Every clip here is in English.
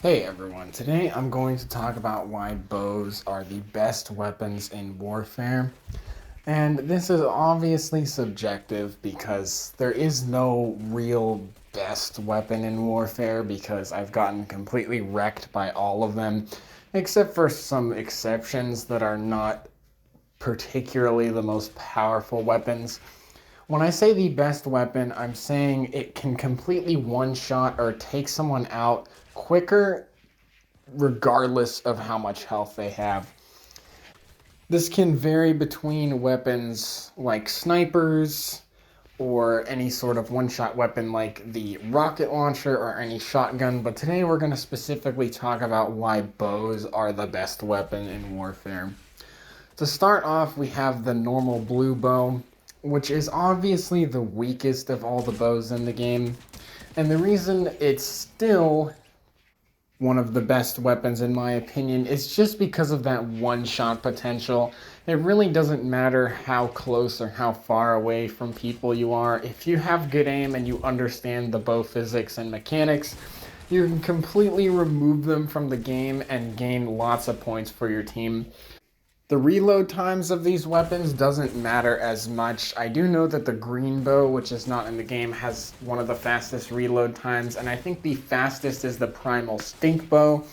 Hey everyone, today I'm going to talk about why bows are the best weapons in warfare. And this is obviously subjective because there is no real best weapon in warfare because I've gotten completely wrecked by all of them, except for some exceptions that are not particularly the most powerful weapons. When I say the best weapon, I'm saying it can completely one shot or take someone out quicker regardless of how much health they have. This can vary between weapons like snipers or any sort of one shot weapon like the rocket launcher or any shotgun, but today we're going to specifically talk about why bows are the best weapon in warfare. To start off, we have the normal blue bow, which is obviously the weakest of all the bows in the game. And the reason it's still one of the best weapons in my opinion is just because of that one shot potential. It really doesn't matter how close or how far away from people you are. If you have good aim and you understand the bow physics and mechanics, you can completely remove them from the game and gain lots of points for your team. The reload times of these weapons doesn't matter as much. I do know that the green bow, which is not in the game, has one of the fastest reload times, and I think the fastest is the primal stink bow.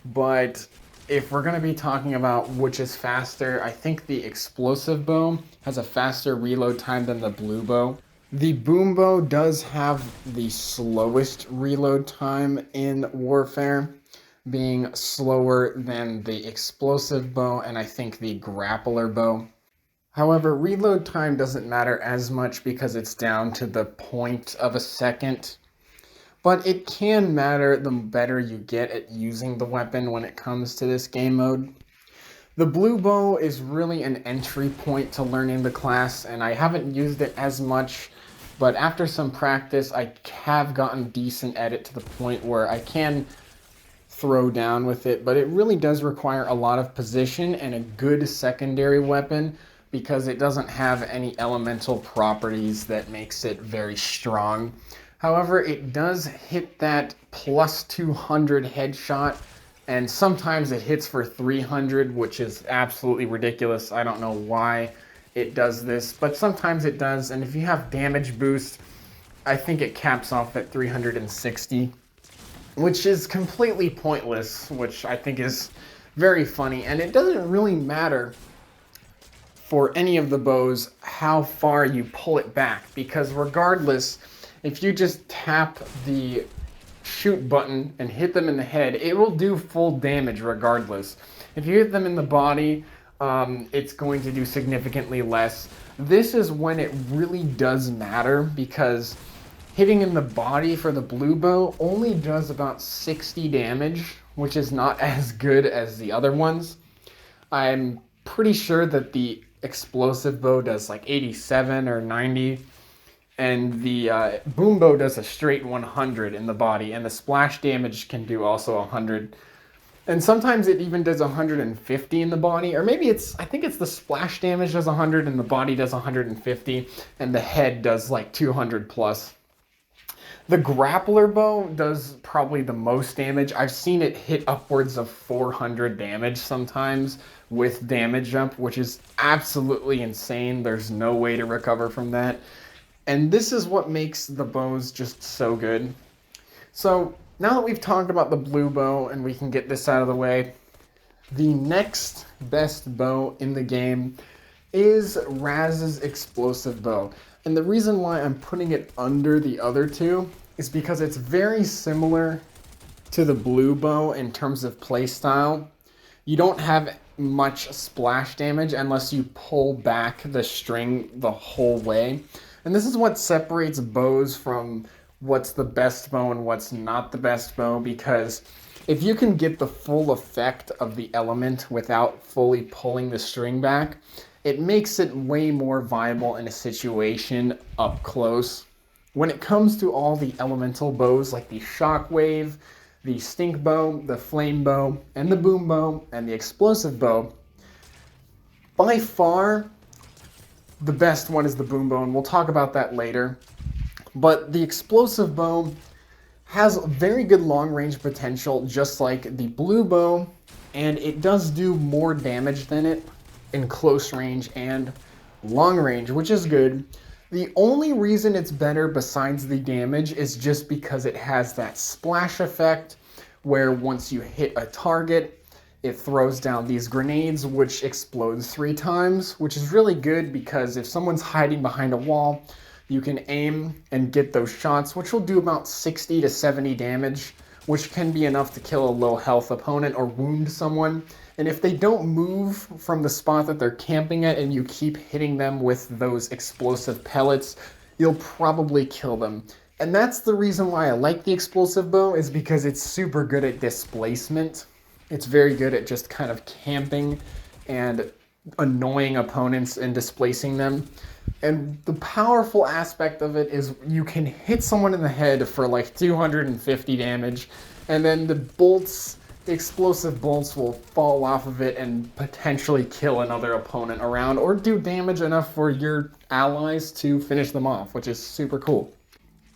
But if we're going to be talking about which is faster, I think the explosive bow has a faster reload time than the blue bow. The boom bow does have the slowest reload time in warfare, being slower than the explosive bow and I think the grappler bow. However, reload time doesn't matter as much because it's down to the point of a second, but it can matter the better you get at using the weapon when it comes to this game mode. The blue bow is really an entry point to learning the class, and I haven't used it as much, but after some practice, I have gotten decent at it to the point where I can throw down with it, but it really does require a lot of position and a good secondary weapon because it doesn't have any elemental properties that makes it very strong. However, it does hit that plus 200 headshot, and sometimes it hits for 300, which is absolutely ridiculous. I don't know why it does this, but sometimes it does, and if you have damage boost, I think it caps off at 360, which is completely pointless, which I think is very funny. And it doesn't really matter for any of the bows how far you pull it back, because regardless, if you just tap the shoot button and hit them in the head, it will do full damage regardless. If you hit them in the body, it's going to do significantly less. This is when it really does matter because hitting in the body for the blue bow only does about 60 damage, which is not as good as the other ones. I'm pretty sure that the explosive bow does like 87 or 90, and the boom bow does a straight 100 in the body, and the splash damage can do also 100. And sometimes it even does 150 in the body, or maybe I think it's the splash damage does 100 and the body does 150, and the head does like 200 plus. The grappler bow does probably the most damage. I've seen it hit upwards of 400 damage sometimes with damage jump, which is absolutely insane. There's no way to recover from that. And this is what makes the bows just so good. So now that we've talked about the blue bow and we can get this out of the way, the next best bow in the game is Raz's explosive bow. And the reason why I'm putting it under the other two is because it's very similar to the blue bow in terms of playstyle. You don't have much splash damage unless you pull back the string the whole way. And this is what separates bows from what's the best bow and what's not the best bow, because if you can get the full effect of the element without fully pulling the string back, it makes it way more viable in a situation up close. When it comes to all the elemental bows like the shockwave, the stink bow, the flame bow, and the boom bow, and the explosive bow, by far the best one is the boom bow, and we'll talk about that later. But the explosive bow Has very good long range potential, just like the blue bow, and it does do more damage than it in close range and long range, which is good. The only reason it's better besides the damage is just because it has that splash effect where once you hit a target, it throws down these grenades which explode 3 times, which is really good because if someone's hiding behind a wall, you can aim and get those shots, which will do about 60 to 70 damage, which can be enough to kill a low health opponent or wound someone. And if they don't move from the spot that they're camping at and you keep hitting them with those explosive pellets, you'll probably kill them. And that's the reason why I like the explosive bow, is because it's super good at displacement. It's very good at just kind of camping and annoying opponents and displacing them. And the powerful aspect of it is you can hit someone in the head for like 250 damage, and then the explosive bolts will fall off of it and potentially kill another opponent around, or do damage enough for your allies to finish them off, which is super cool.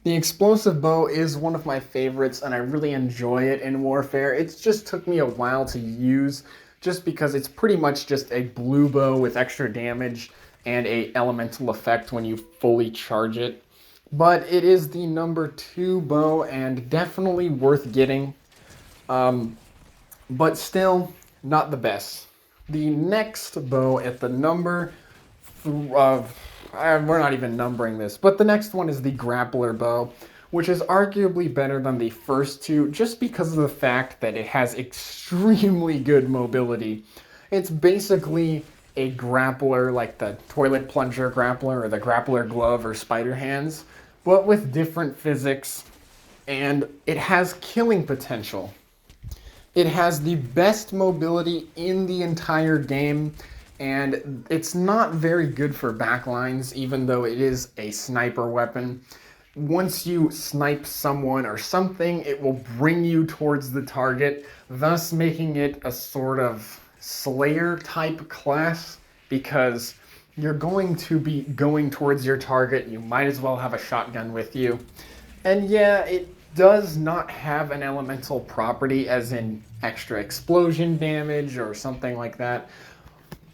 The explosive bow is one of my favorites, and I really enjoy it in Warfare. It just took me a while to use, just because it's pretty much just a blue bow with extra damage and a elemental effect when you fully charge it. But it is the number 2 bow and definitely worth getting. But still not the best. The next bow at the number we're not even numbering this, but the next one is the grappler bow, which is arguably better than the first two just because of the fact that it has extremely good mobility. It's basically a grappler like the toilet plunger grappler or the grappler glove or spider hands, but with different physics, and it has killing potential. It has the best mobility in the entire game, and it's not very good for backlines, even though it is a sniper weapon. Once you snipe someone or something, it will bring you towards the target, thus making it a sort of Slayer type class, because you're going to be going towards your target. You might as well have a shotgun with you. And yeah, it does not have an elemental property as in extra explosion damage or something like that.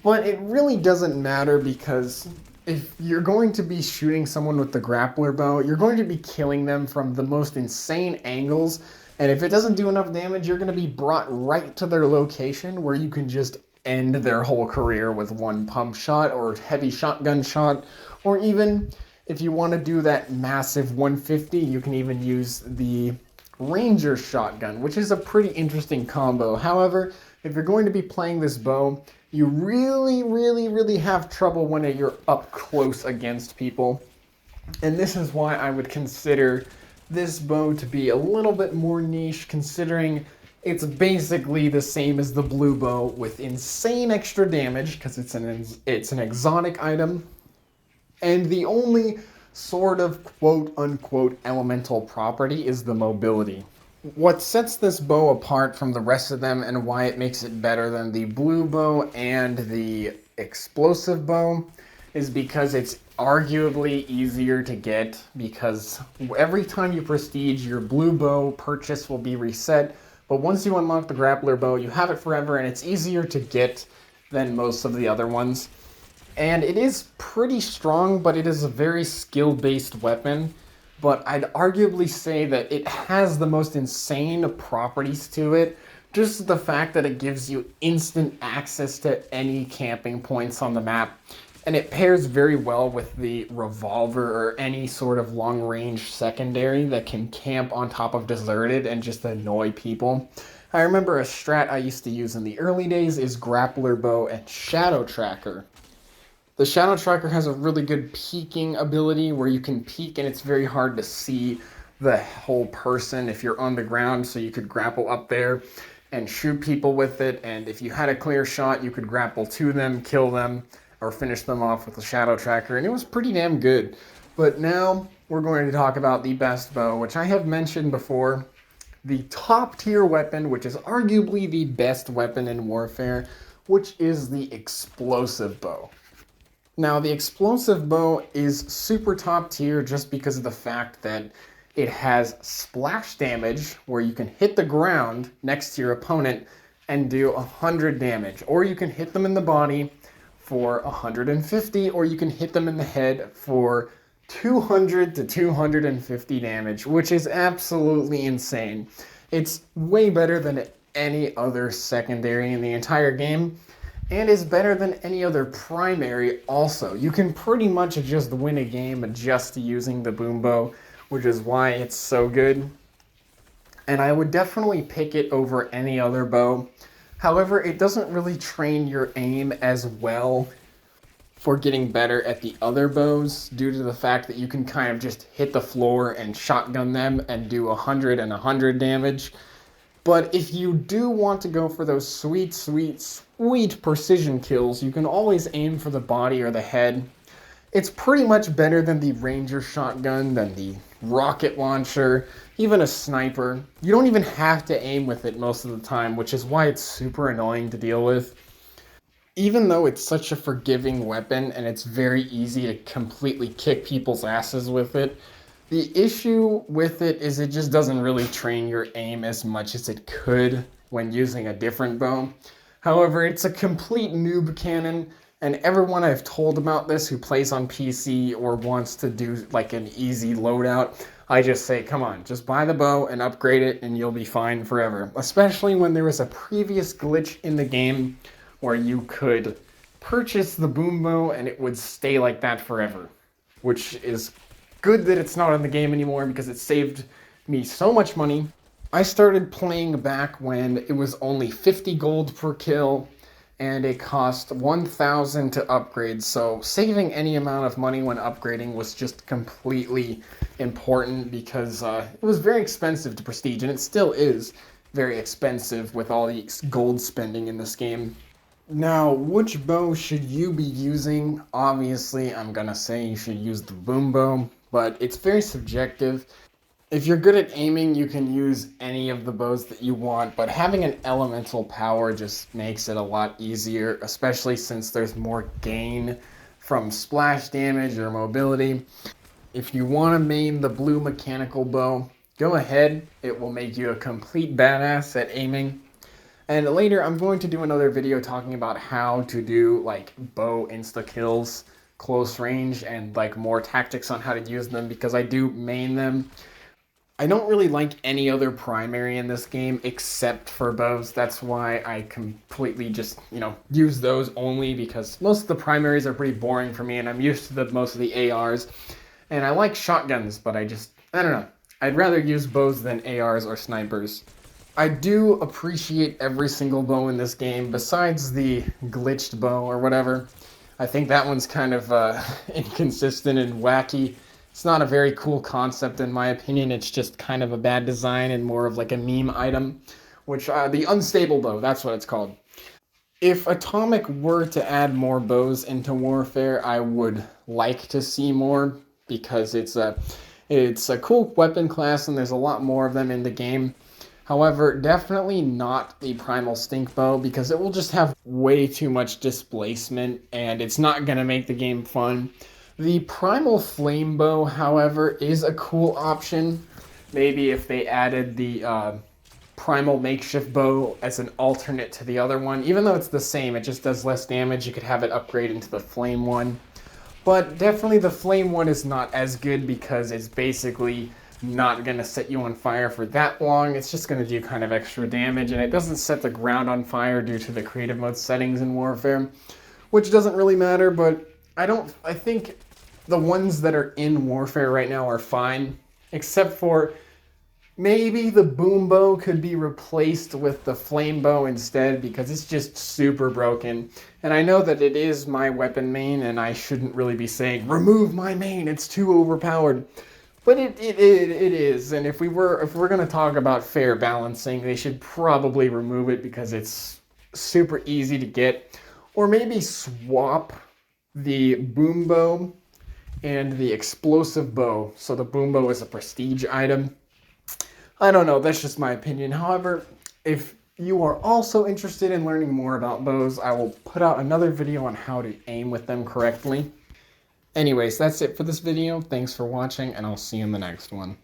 But it really doesn't matter, because if you're going to be shooting someone with the grappler bow, you're going to be killing them from the most insane angles. And if it doesn't do enough damage, you're going to be brought right to their location where you can just end their whole career with one pump shot or heavy shotgun shot. Or even if you want to do that massive 150, you can even use the Ranger shotgun, which is a pretty interesting combo. However, if you're going to be playing this bow, you really have trouble when you're up close against people. And this is why I would consider this bow to be a little bit more niche, considering it's basically the same as the blue bow with insane extra damage, because it's an exotic item. And the only sort of quote-unquote elemental property is the mobility. What sets this bow apart from the rest of them and why it makes it better than the blue bow and the explosive bow is because it's arguably easier to get, because every time you prestige, your blue bow purchase will be reset, but once you unlock the grappler bow, you have it forever, and it's easier to get than most of the other ones. And it is pretty strong, but it is a very skill-based weapon. But I'd arguably say that it has the most insane properties to it. Just the fact that it gives you instant access to any camping points on the map. And it pairs very well with the revolver or any sort of long-range secondary that can camp on top of deserted and just annoy people. I remember a strat I used to use in the early days is grappler bow and shadow tracker. The Shadow Tracker has a really good peeking ability where you can peek and it's very hard to see the whole person if you're on the ground, so you could grapple up there and shoot people with it, and if you had a clear shot, you could grapple to them, kill them, or finish them off with the Shadow Tracker, and it was pretty damn good. But now we're going to talk about the best bow, which I have mentioned before, the top tier weapon, which is arguably the best weapon in Warfare, which is the explosive bow. Now, the explosive bow is super top tier just because of the fact that It has splash damage, where you can hit the ground next to your opponent and do 100 damage. Or you can hit them in the body for 150, or you can hit them in the head for 200 to 250 damage, which is absolutely insane. It's way better than any other secondary in the entire game, and is better than any other primary also. You can pretty much just win a game just using the boom bow, which is why it's so good. And I would definitely pick it over any other bow. However, it doesn't really train your aim as well for getting better at the other bows, due to the fact that you can kind of just hit the floor and shotgun them and do 100 and 100 damage. But if you do want to go for those sweet, sweet, sweet precision kills, you can always aim for the body or the head. It's pretty much better than the Ranger shotgun, than the rocket launcher, even a sniper. You don't even have to aim with it most of the time, which is why it's super annoying to deal with. Even though it's such a forgiving weapon and it's very easy to completely kick people's asses with it, the issue with it is it just doesn't really train your aim as much as it could when using a different bow. However, it's a complete noob cannon, and everyone I've told about this who plays on PC or wants to do like an easy loadout, I just say, come on, just buy the bow and upgrade it and you'll be fine forever. Especially when there was a previous glitch in the game where you could purchase the boom bow and it would stay like that forever, which is good that it's not in the game anymore because it saved me so much money. I started playing back when it was only 50 gold per kill and it cost 1,000 to upgrade, so saving any amount of money when upgrading was just completely important because it was very expensive to prestige, and it still is very expensive with all the gold spending in this game. Now, which bow should you be using? Obviously, I'm gonna say you should use the boom bow, but it's very subjective. If you're good at aiming, you can use any of the bows that you want, but having an elemental power just makes it a lot easier, especially since there's more gain from splash damage or mobility. If you want to main the blue mechanical bow, go ahead. It will make you a complete badass at aiming. And later, I'm going to do another video talking about how to do like bow insta-kills, close range, and like more tactics on how to use them, because I do main them. I don't really like any other primary in this game except for bows. That's why I completely just, use those only, because most of the primaries are pretty boring for me and I'm used to most of the ARs. And I like shotguns, but I don't know. I'd rather use bows than ARs or snipers. I do appreciate every single bow in this game, besides the glitched bow or whatever. I think that one's kind of inconsistent and wacky. It's not a very cool concept in my opinion. It's just kind of a bad design and more of like a meme item, which the unstable bow, that's what it's called. If Atomic were to add more bows into Warfare, I would like to see more, because it's a cool weapon class and there's a lot more of them in the game. However, definitely not the Primal Stink Bow, because it will just have way too much displacement and it's not going to make the game fun. The Primal Flame Bow, however, is a cool option. Maybe if they added the Primal Makeshift Bow as an alternate to the other one. Even though it's the same, it just does less damage. You could have it upgrade into the Flame one. But definitely the Flame one is not as good because it's basically not going to set you on fire for that long. It's just going to do kind of extra damage, and it doesn't set the ground on fire due to the creative mode settings in Warfare, which doesn't really matter, but I think the ones that are in Warfare right now are fine, except for maybe the boom bow could be replaced with the flame bow instead, because it's just super broken. And I know that it is my weapon main, and I shouldn't really be saying, remove my main, it's too overpowered. But it is, and if we're going to talk about fair balancing, they should probably remove it because it's super easy to get. Or maybe swap the boom bow and the explosive bow, so the boom bow is a prestige item. I don't know, that's just my opinion. However, if you are also interested in learning more about bows, I will put out another video on how to aim with them correctly. Anyways, that's it for this video. Thanks for watching, and I'll see you in the next one.